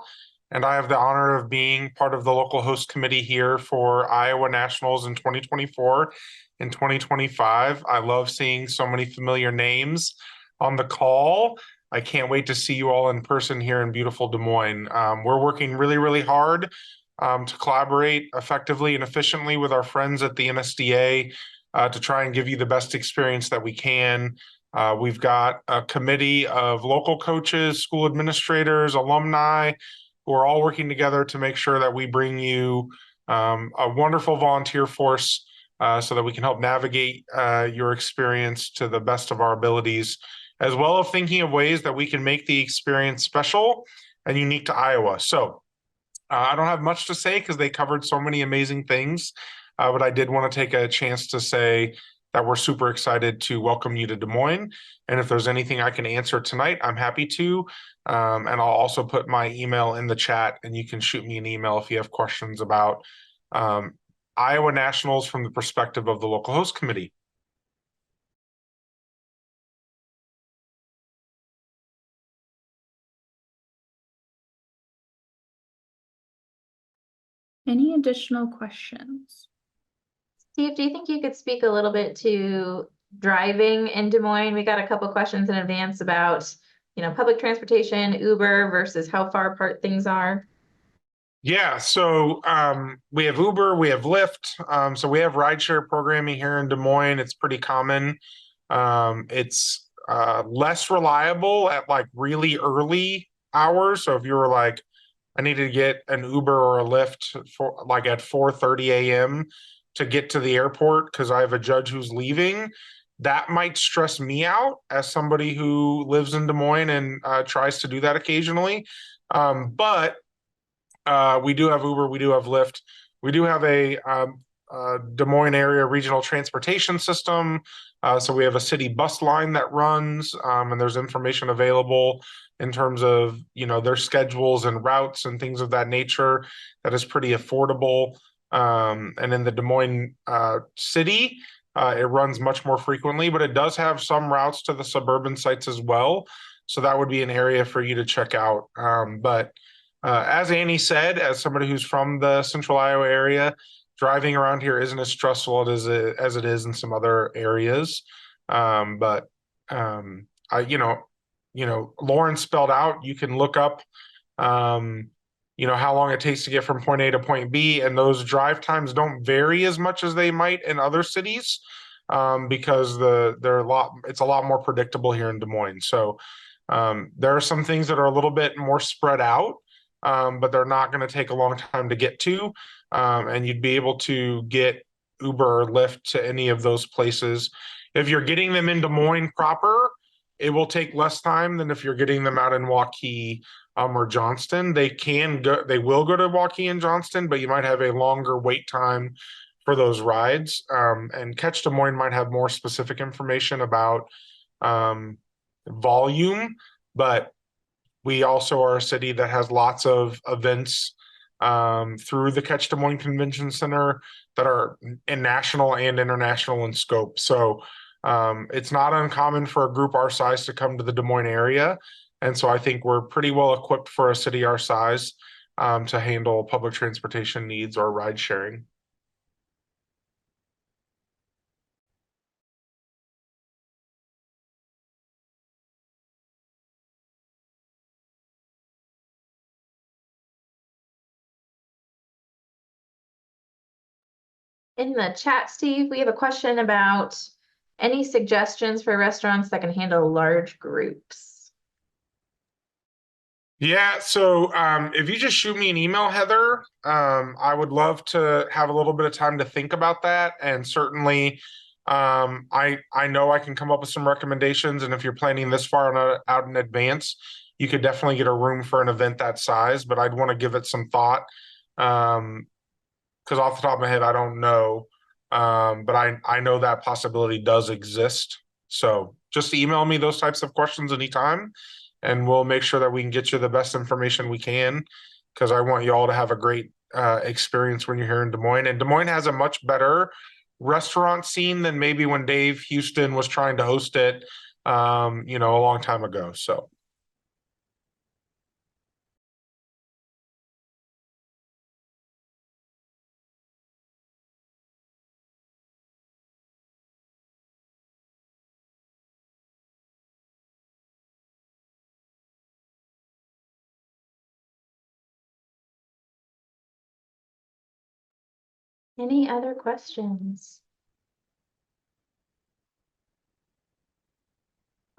and I have the honor of being part of the local host committee here for Iowa Nationals in 2024 and 2025. I love seeing so many familiar names on the call. I can't wait to see you all in person here in beautiful Des Moines. We're working really, really hard to collaborate effectively and efficiently with our friends at the NSDA to try and give you the best experience that we can. We've got a committee of local coaches, school administrators, alumni, who are all working together to make sure that we bring you a wonderful volunteer force so that we can help navigate your experience to the best of our abilities, as well as thinking of ways that we can make the experience special and unique to Iowa. So I don't have much to say because they covered so many amazing things, but I did want to take a chance to say that we're super excited to welcome you to Des Moines. And if there's anything I can answer tonight, I'm happy to. And I'll also put my email in the chat, and you can shoot me an email if you have questions about Iowa Nationals from the perspective of the local host committee. Any additional questions? Steve, do you think you could speak a little bit to driving in Des Moines? We got a couple questions in advance about, public transportation, Uber versus how far apart things are. Yeah, so we have Uber, we have Lyft. So we have rideshare programming here in Des Moines. It's pretty common. It's less reliable at like really early hours. So if you were like, I need to get an Uber or a Lyft for like at 4:30 a.m. to get to the airport because I have a judge who's leaving, that might stress me out as somebody who lives in Des Moines and tries to do that occasionally. But we do have Uber, we do have Lyft, we do have a Des Moines area regional transportation system. So we have a city bus line that runs, and there's information available in terms of their schedules and routes and things of that nature that is pretty affordable. And in the Des Moines city, it runs much more frequently, but it does have some routes to the suburban sites as well. So that would be an area for you to check out. But as Annie said, as somebody who's from the central Iowa area, driving around here isn't as stressful as it is in some other areas. But Lauren spelled out, you can look up, how long it takes to get from point A to point B, and those drive times don't vary as much as they might in other cities, because it's a lot more predictable here in Des Moines. So there are some things that are a little bit more spread out, but they're not going to take a long time to get to. And you'd be able to get Uber or Lyft to any of those places. If you're getting them in Des Moines proper, it will take less time than if you're getting them out in Waukee or Johnston. They will go to Waukee and Johnston, but you might have a longer wait time for those rides. And Catch Des Moines might have more specific information about volume, but we also are a city that has lots of events through the Catch Des Moines Convention Center that are in national and international in scope. So it's not uncommon for a group our size to come to the Des Moines area. And so I think we're pretty well equipped for a city our size to handle public transportation needs or ride sharing. In the chat, Steve, we have a question about any suggestions for restaurants that can handle large groups. Yeah, so if you just shoot me an email, Heather, I would love to have a little bit of time to think about that. And certainly, I know I can come up with some recommendations. And if you're planning this far out in advance, you could definitely get a room for an event that size. But I'd want to give it some thought, because off the top of my head, I don't know. But I know that possibility does exist. So just email me those types of questions anytime, and we'll make sure that we can get you the best information we can, because I want you all to have a great experience when you're here in Des Moines. And Des Moines has a much better restaurant scene than maybe when Dave Houston was trying to host it, a long time ago. So. Any other questions?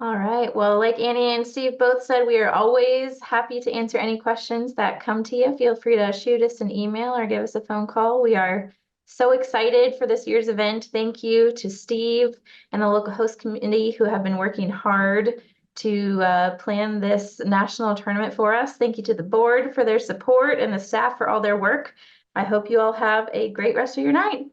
All right, well, like Annie and Steve both said, we are always happy to answer any questions that come to you. Feel free to shoot us an email or give us a phone call. We are so excited for this year's event. Thank you to Steve and the local host committee who have been working hard to plan this national tournament for us. Thank you to the board for their support and the staff for all their work. I hope you all have a great rest of your night.